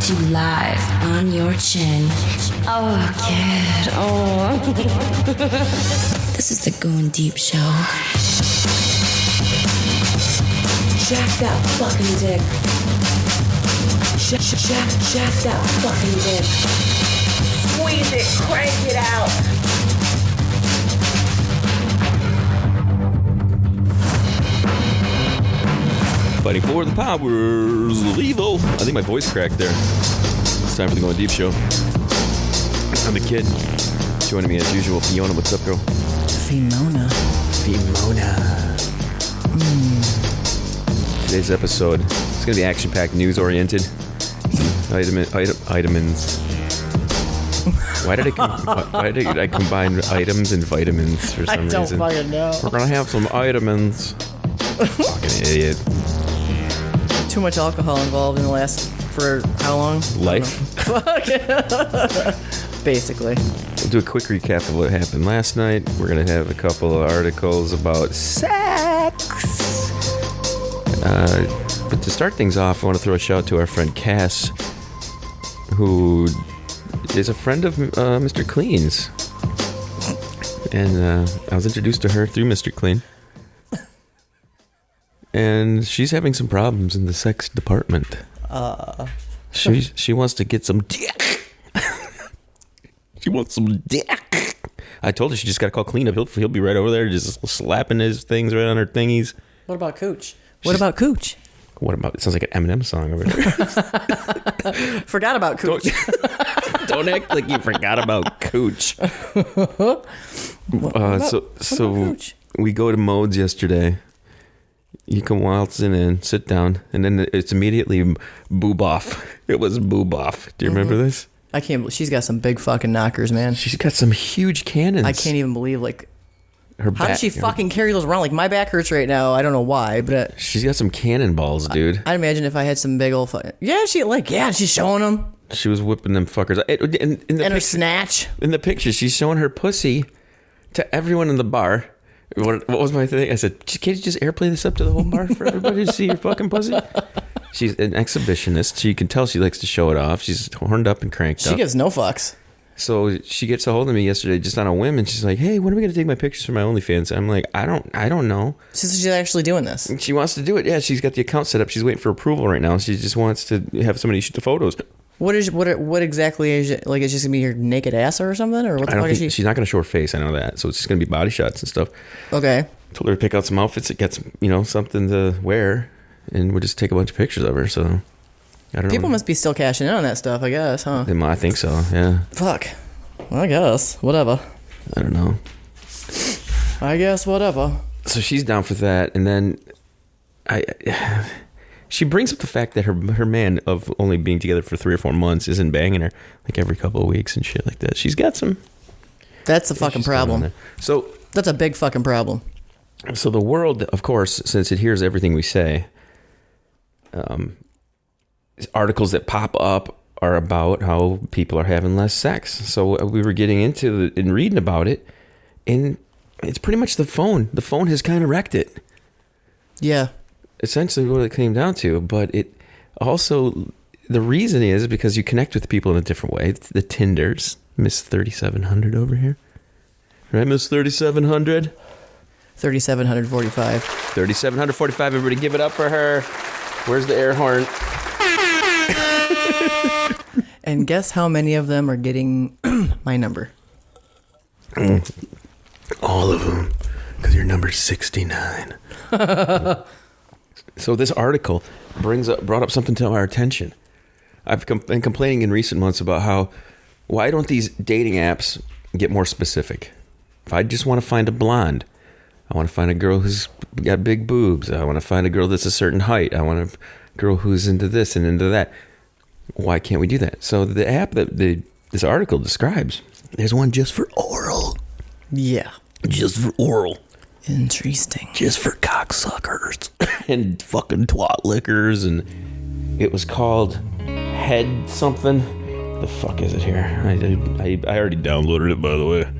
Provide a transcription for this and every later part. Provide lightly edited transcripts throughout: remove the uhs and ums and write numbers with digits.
hit you live on your chin. Oh, kid. Oh. This is the Goin Deep Show. Jack that fucking dick. Jack that fucking dick. Squeeze it, crank it out. Fighting for the powers of evil. I think my voice cracked there. It's time for the Goin Deep Show. I'm the kid. Joining me as usual, Fiona. What's up, girl? Fiona. Today's episode is going to be action-packed, news-oriented. Vitamins. Why did I combine items and vitamins for some reason? I don't fucking know. We're going to have some vitamins. Fucking idiot. Too much alcohol involved in the last, for how long? Life? Fuck. Basically. We'll do a quick recap of what happened last night. We're going to have a couple of articles about sex. But to start things off, I want to throw a shout out to our friend Cass, who is a friend of Mr. Clean's. And I was introduced to her through Mr. Clean. And she's having some problems in the sex department. She wants to get some dick. She wants some dick. I told her she just got to call cleanup. He'll be right over there just slapping his things right on her thingies. What about cooch? What about cooch? It sounds like an Eminem song over there. Forgot about cooch. Don't act like you forgot about cooch. So we go to Mode's yesterday. You come waltzing in, sit down, and then it's immediately boob off. It was boob off. Do you remember this? I can't believe she's got some big fucking knockers, man. She's got some huge cannons. I can't even believe, like, her how back, does she fucking carry those around? Like, my back hurts right now. I don't know why, but she's got some cannonballs, dude. I'd imagine if I had some big old she's showing them. She was whipping them fuckers. In her snatch. In the picture, she's showing her pussy to everyone in the bar. What was my thing? I said, can't you just airplay this up to the whole bar for everybody to see your fucking pussy? She's an exhibitionist. So you can tell she likes to show it off. She's horned up and cranked up. She gives no fucks. So she gets a hold of me yesterday just on a whim, and she's like, hey, when are we going to take my pictures for my OnlyFans? I'm like, I don't know. She's actually doing this. And she wants to do it. Yeah, she's got the account set up. She's waiting for approval right now. She just wants to have somebody shoot the photos. What exactly is it? Like, it's just gonna be your naked ass or something, or what the fuck is she? She's not gonna show her face. I know that. So it's just gonna be body shots and stuff. Okay. Told her to pick out some outfits that gets something to wear, and we'll just take a bunch of pictures of her. So I don't know. People must be still cashing in on that stuff, I guess, huh? I think so. Yeah. Fuck. Well, I guess whatever. I don't know. I guess whatever. So she's down for that, and then she brings up the fact that her man of only being together for 3 or 4 months isn't banging her like every couple of weeks and shit like that. She's got some. That's a fucking problem. So that's a big fucking problem. So the world, of course, since it hears everything we say, articles that pop up are about how people are having less sex. So we were getting into and reading about it, and it's pretty much the phone. The phone has kind of wrecked it. Yeah. Essentially what it came down to, but it also, the reason is because you connect with people in a different way. It's the Tinders, Miss 3700 over here. Right, Miss 3700? 3745. 3745, everybody give it up for her. Where's the air horn? And guess how many of them are getting my number? All of them, because you're number 69. So this article brought up something to our attention. I've been complaining in recent months about why don't these dating apps get more specific? If I just want to find a blonde, I want to find a girl who's got big boobs. I want to find a girl that's a certain height. I want a girl who's into this and into that. Why can't we do that? So the app that this article describes, there's one just for oral. Yeah. Just for oral. Interesting. Just for cocksuckers and fucking twat lickers, and it was called Head something. The fuck is it here? I already downloaded it, by the way.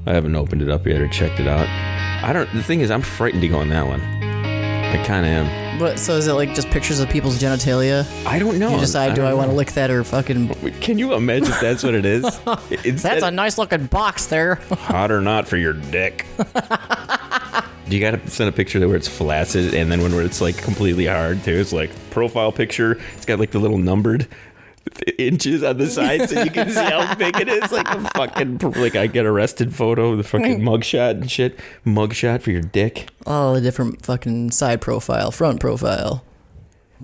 I haven't opened it up yet or checked it out. The thing is, I'm frightened to go on that one. I kind of am. But so is it like just pictures of people's genitalia? I don't know. You decide, do I want to lick that or fucking... Can you imagine if that's what it is? That's a nice looking box there. Hot or not for your dick. You gotta send a picture where it's flaccid, and then when it's like completely hard too. It's like profile picture. It's got like the little numbered inches on the side, so you can see how big it is. Like a fucking like I get arrested photo, the fucking mugshot and shit. Mugshot for your dick. All the different fucking side profile, front profile.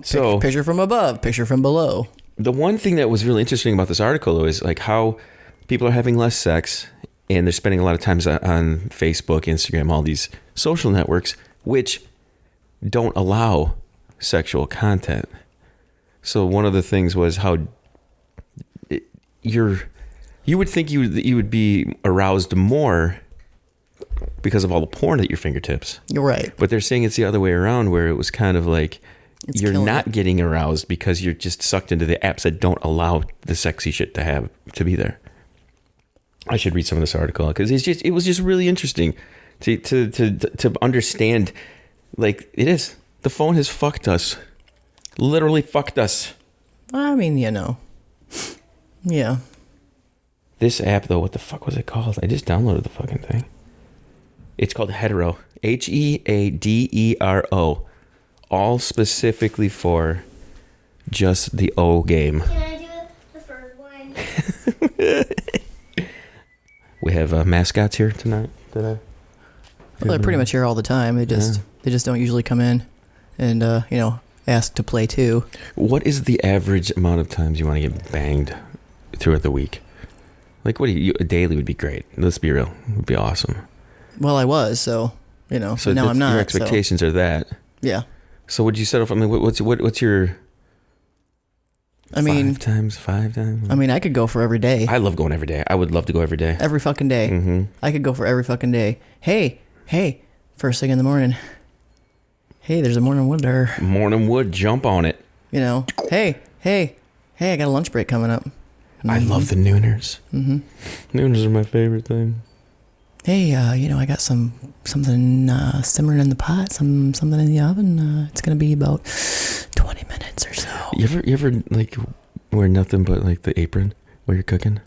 So Picture from above, picture from below. the one thing that was really interesting about this article though is like how people are having less sex. And they're spending a lot of time on Facebook, Instagram, all these social networks, which don't allow sexual content. So one of the things was how you would think you would be aroused more because of all the porn at your fingertips. You're right. But they're saying it's the other way around, where it was kind of like you're not it. getting aroused because you're just sucked into the apps that don't allow the sexy shit to be there. I should read some of this article because it was just really interesting to understand. Like, it is, the phone has fucked us, literally fucked us. I mean, yeah. This app though, what the fuck was it called? I just downloaded the fucking thing. It's called Hetero, Headero, all specifically for just the O game. Can I do the first one? We have mascots here tonight. Well, they're pretty much here all the time. They just don't usually come in and ask to play too. What is the average amount of times you want to get banged throughout the week? Like, what do you? A daily would be great. Let's be real. It would be awesome. Well, I was, so So now I'm not. Your expectations are that. Yeah. So would you settle for? I mean, what's your? I mean, 5 times. I mean, I could go for every day. I love going every day. I would love to go every day. Every fucking day. Mm-hmm. I could go for every fucking day. Hey, first thing in the morning. Hey, there's a morning wood there. Morning wood, jump on it. Hey, I got a lunch break coming up. Mm-hmm. I love the nooners. Mm-hmm. Nooners are my favorite thing. Hey, I got something simmering in the pot, something in the oven. It's gonna be about 20 minutes or so. You ever like wear nothing but like the apron while you're cooking?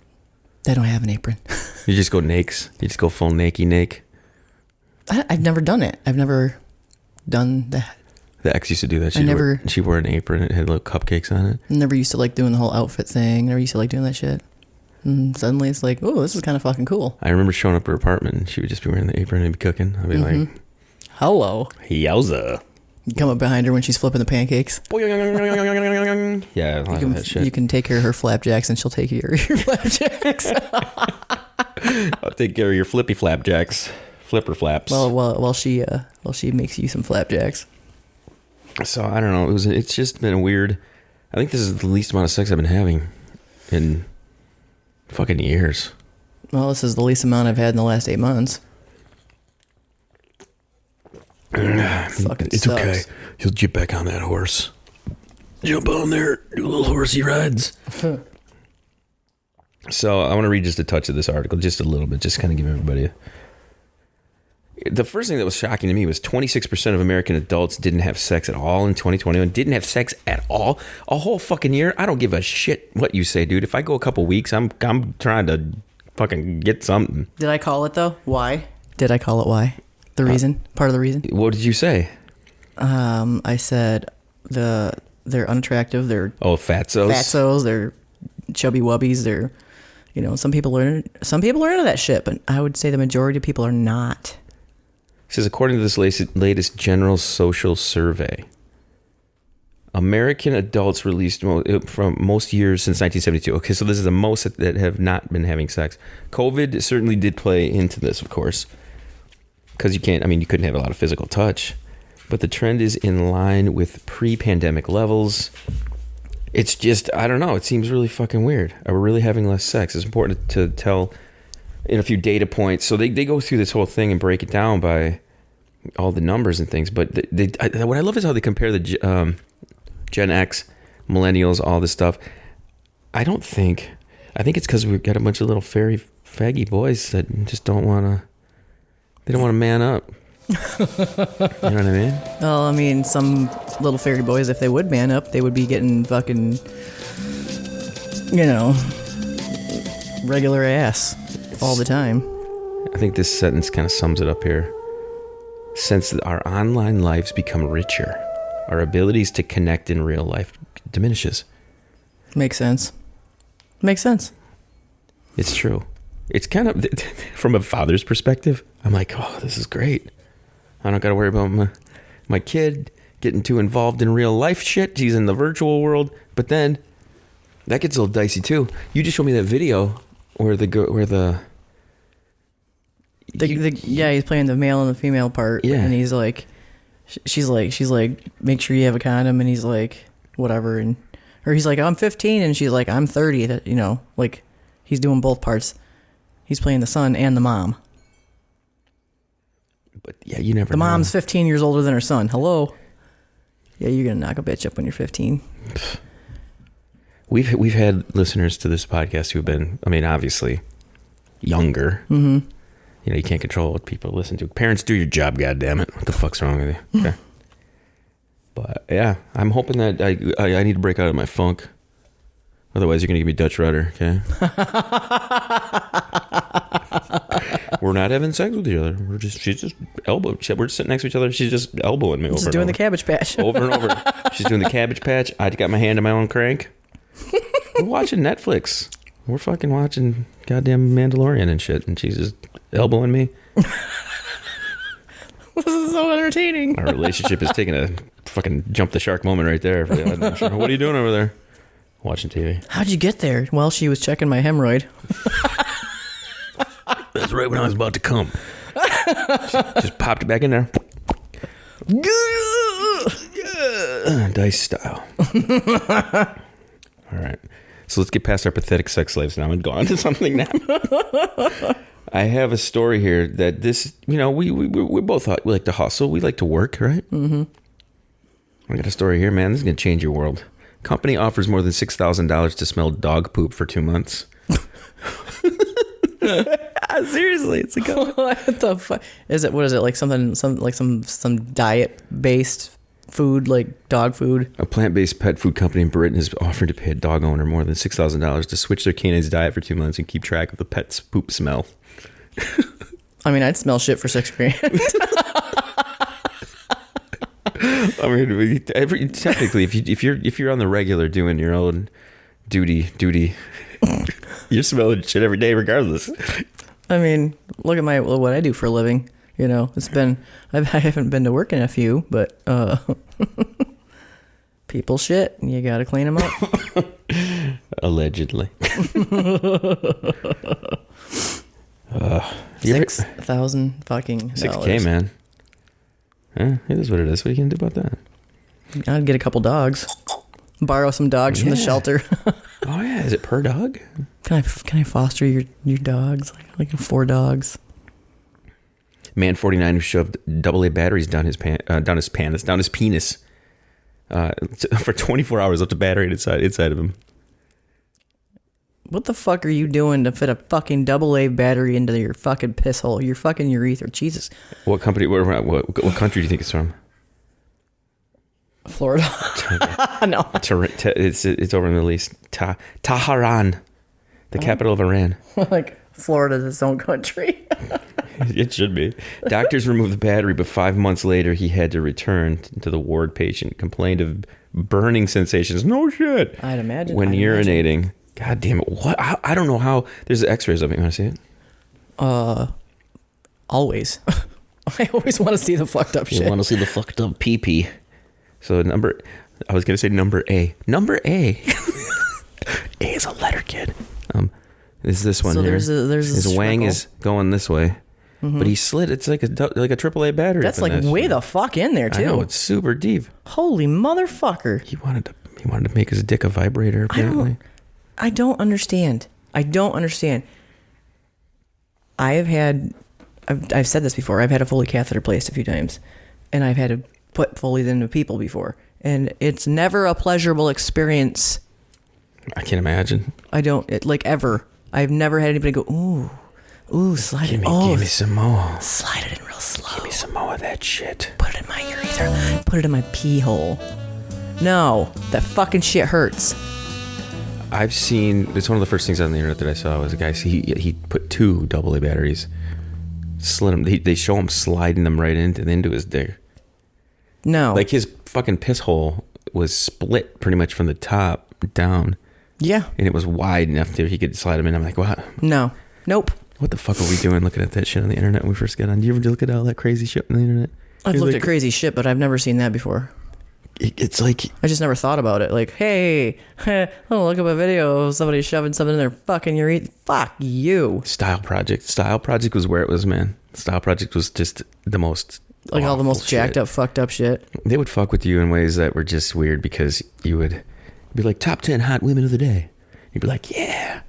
They don't have an apron. You just go nakes. You just go full naked. I've never done it. I've never done that. The ex used to do that. She wore an apron. It had little cupcakes on it. I never used to like doing the whole outfit thing. Never used to like doing that shit. And suddenly it's like, oh, this is kind of fucking cool. I remember showing up at her apartment and she would just be wearing the apron and be cooking. I'd be like, hello. Yowza. You come up behind her when she's flipping the pancakes. Yeah, I love that shit. You can take care of her flapjacks and she'll take care of your flapjacks. I'll take care of your flippy flapjacks. Flipper flaps. Well, while she makes you some flapjacks. So I don't know. It's just been weird. I think this is the least amount of sex I've been having in fucking years. Well, this is the least amount I've had in the last 8 months. Fucking it's sucks. okay. You'll get back on that horse. Jump on there. Do little horsey rides. So I want to read just a touch of this article, just a little bit, just kind of give everybody the first thing that was shocking to me was 26% of American adults didn't have sex at all in 2021. Didn't have sex at all a whole fucking year. I don't give a shit what you say, dude. If I go a couple weeks, I'm trying to fucking get something. Did I call it though? Why? Did I call it why? The reason? Part of the reason? What did you say? I said they're unattractive. They're fatsos. They're chubby wubbies. They're, some people are into that shit, but I would say the majority of people are not. It says, according to this latest general social survey, American adults released from most years since 1972. Okay, so this is the most that have not been having sex. COVID certainly did play into this, of course, because you couldn't have a lot of physical touch. But the trend is in line with pre-pandemic levels. It's just, I don't know, it seems really fucking weird. Are we really having less sex? It's important to tell in a few data points. So they go through this whole thing and break it down by all the numbers and things. But what I love is how they compare the Gen X, millennials, all this stuff. I think it's because we've got a bunch of little faggy boys that just don't want to man up. You know what I mean? Well, I mean, some little fairy boys, if they would man up, they would be getting fucking, regular ass all the time. I think this sentence kind of sums it up here. Since our online lives become richer, our abilities to connect in real life diminishes. Makes sense. It's true. It's kind of, from a father's perspective, I'm like, oh, this is great. I don't got to worry about my kid getting too involved in real life shit. He's in the virtual world. But then, that gets a little dicey too. You just showed me that video where he's playing the male and the female part. Yeah. And he's like, she's like, make sure you have a condom. And he's like, whatever. Or he's like, I'm 15. And she's like, I'm 30. That, like, he's doing both parts. He's playing the son and the mom. But yeah, you never know. The mom's 15 years older than her son. Hello? Yeah, you're going to knock a bitch up when you're 15. We've had listeners to this podcast who've been, I mean, obviously younger. Mm-hmm. You can't control what people listen to. Parents, do your job, goddammit. What the fuck's wrong with you? Okay. But yeah, I'm hoping that I need to break out of my funk. Otherwise, you're going to give me Dutch rudder, okay? We're not having sex with each other. She's just elbow. We're sitting next to each other. She's just elbowing me over. Just doing the Cabbage Patch. Over and over. She's doing the Cabbage Patch. I got my hand in my own crank. We're watching Netflix. We're fucking watching goddamn Mandalorian and shit, and she's just elbowing me. This is so entertaining. Our relationship is taking a fucking jump the shark moment right there. What are you doing over there? Watching TV. How'd you get there? Well, she was checking my hemorrhoid. That's right when I was about to come. Just popped it back in there. Dice style. All right. So let's get past our pathetic sex slaves now and go on to something now. I have a story here that this, we both we like to hustle. We like to work, right? Mm-hmm. I got a story here, man. This is going to change your world. Company offers more than $6,000 to smell dog poop for 2 months. Seriously, it's a good. What the fuck is it? What is it like? Some diet based food, like dog food. A plant-based pet food company in Britain has offered to pay a dog owner more than $6,000 to switch their canine's diet for 2 months and keep track of the pet's poop smell. I mean, I'd smell shit for $6,000. I mean, technically, if you're on the regular doing your own duty, you're smelling shit every day, regardless. I mean, look at what I do for a living. It's been I haven't been to work in a few, but people shit, and you gotta clean them up. Allegedly. $6,000 fucking $6K, man. It is what it is. What are you gonna do about that? I'd get a couple dogs, borrow some dogs from the shelter. Oh yeah, is it per dog? Can I foster your dogs, like 4 dogs? Man 49 who shoved AA batteries down his penis for 24 hours, left a battery inside of him. What the fuck are you doing to fit a fucking AA battery into your fucking piss hole? Your fucking urethra, Jesus. What company? What country do you think it's from? Florida. No. It's over in the Middle East. Tehran, the capital of Iran. Like Florida's its own country. It should be. Doctors removed the battery, but 5 months later, he had to return to the ward. Patient complained of burning sensations. No shit. I'd imagine. When urinating. God damn it. What? I don't know how. There's x-rays of it. You want to see it? Always. I always want to see the fucked up shit. You want to see the fucked up pee-pee. So I was going to say number A. Number A. A is a letter, kid. Is this one here. His wang is going this way. Mm-hmm. But he slid. It's like a AAA battery. That's like way the fuck in there, too. I know, it's super deep. Holy motherfucker. He wanted to make his dick a vibrator, apparently. I don't understand. I've said this before. I've had a Foley catheter placed a few times, and I've had to put Foleys into people before, and it's never a pleasurable experience. I can't imagine. Ever. I've never had anybody go, Ooh, slide it. Give me some more. Slide it in real slow. Give me some more of that shit. Put it in my urethra. Put it in my pee hole. No, that fucking shit hurts. I've seen, it's one of the first things on the internet that I saw was a guy, he put 2 AA batteries, slid them, they show him sliding them right into his dick. No. Like his fucking piss hole was split pretty much from the top down. Yeah. And it was wide enough that he could slide them in. I'm like, what? No. Nope. What the fuck are we doing looking at that shit on the internet when we first got on? Do you ever look at all that crazy shit on the internet? I've looked at crazy shit, but I've never seen that before. It's like... I just never thought about it. Like, hey, look up a video of somebody shoving something in their fucking urethra. Fuck you. Style Project. Style Project was where it was, man. Style Project was just the most... Like all the most jacked up, fucked up shit. They would fuck with you in ways that were just weird because you would be like, top 10 hot women of the day. You'd be like, yeah.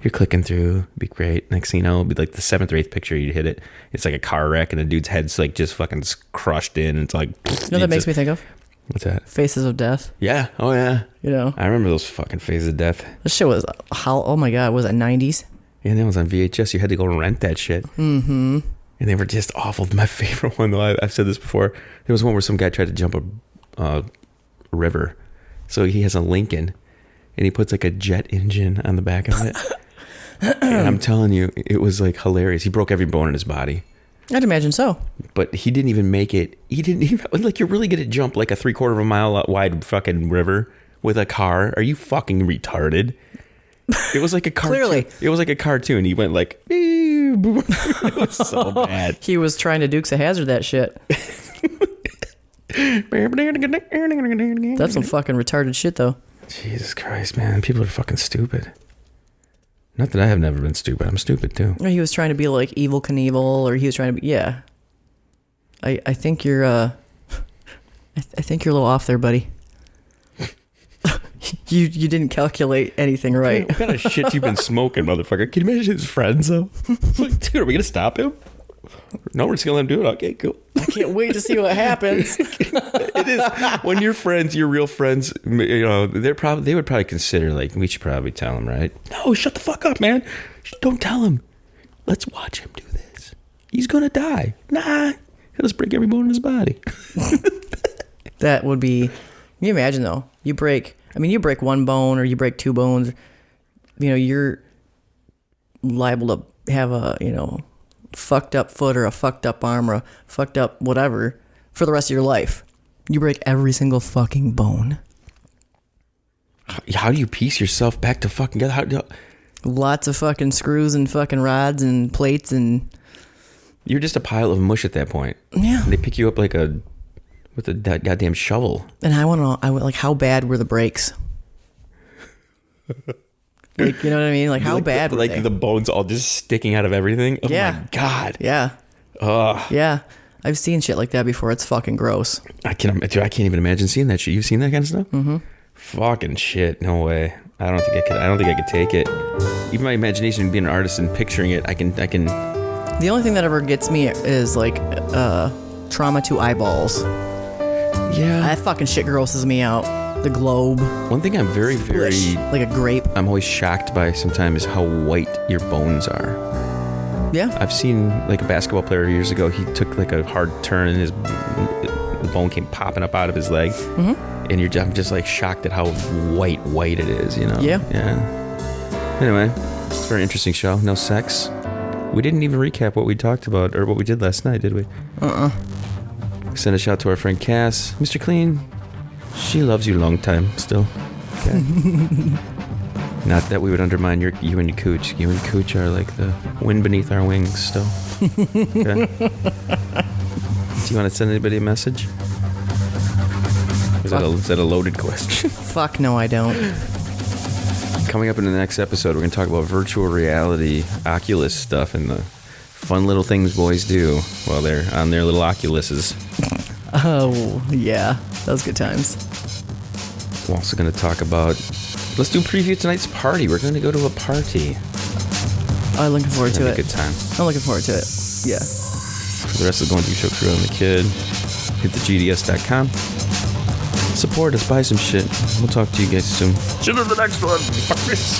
You're clicking through. It'd be great. Next thing you know, it'd be like the 7th or 8th picture. You'd hit it. It's like a car wreck and the dude's head's like just fucking crushed in. And it's like... You know what that makes me think of? What's that? Faces of Death. Yeah. Oh, yeah. You know? I remember those fucking Faces of Death. This shit was... Oh my God. Was it 90s? Yeah, that was on VHS. You had to go rent that shit. Mm-hmm. And they were just awful. My favorite one, though, I've said this before. There was one where some guy tried to jump a river. So he has a Lincoln, and he puts like a jet engine on the back of it. And I'm telling you, it was like hilarious. He broke every bone in his body. I'd imagine so. But he didn't even make it. He didn't even... Like, you're really going to jump like a 3/4 of a mile wide fucking river with a car? Are you fucking retarded? It was like a cartoon. Clearly. It was like a cartoon. He went like... It was so bad. He was trying to Dukes of Hazzard that shit. That's some fucking retarded shit, though. Jesus Christ, man. People are fucking stupid. Not that I have never been stupid. I'm stupid, too. Or he was trying to be like Evil Knievel, or he was trying to be... Yeah. I think you're... I think you're a little off there, buddy. You didn't calculate anything right. What kind of shit you been smoking, motherfucker? Can you imagine his friends, though? It's like, dude, are we going to stop him? No, we're just going to let him do it. Okay, cool. I can't wait to see what happens. It is. When your friends, your real friends, you know, they would probably consider, like, we should probably tell him, right? No, shut the fuck up, man. Don't tell him. Let's watch him do this. He's going to die. Nah, he'll just break every bone in his body. That would be... Can you imagine, though? You break one bone or you break 2 bones, you know, you're liable to have a, you know, fucked up foot or a fucked up arm or a fucked up whatever for the rest of your life. You break every single fucking bone. How do you piece yourself back to fucking together? Lots of fucking screws and fucking rods and plates and... You're just a pile of mush at that point. Yeah. And they pick you up like with a goddamn shovel. And I want to know, like, how bad were the breaks? Like, you know what I mean? Like, how bad were they? Like the bones all just sticking out of everything? Oh yeah. my God. Yeah. Ugh. Yeah. I've seen shit like that before. It's fucking gross. I can't even imagine seeing that shit. You've seen that kind of stuff? Mm-hmm. Fucking shit. No way. I don't think I could take it. Even my imagination, being an artist and picturing it, I can. The only thing that ever gets me is like trauma to eyeballs. Yeah. That fucking shit grosses me out. The globe. One thing I'm very, Splish. Like a grape. I'm always shocked by sometimes how white your bones are. Yeah. I've seen like a basketball player years ago. He took like a hard turn and the bone came popping up out of his leg. Mm-hmm. And I'm just like shocked at how white it is, you know? Yeah. Yeah. Anyway, it's a very interesting show. No sex. We didn't even recap what we talked about or what we did last night, did we? Send a shout to our friend Cass. Mr. Clean, she loves you long time still. Okay. Not that we would undermine you and your cooch. You and your cooch are like the wind beneath our wings still. Okay. Do you want to send anybody a message? Is that a loaded question? Fuck no, I don't. Coming up in the next episode, we're going to talk about virtual reality, Oculus stuff, and the fun little things boys do while they're on their little Oculuses. Oh, yeah. Those good times. We're also going to talk about... Let's do preview tonight's party. We're going to go to a party. I'm looking forward to it. Good time. I'm looking forward to it. Yeah. For the rest of the Goin Deep Show crew and the kid, hit the GDS.com. Support us, buy some shit. We'll talk to you guys soon. See you in the next one. Fuck this.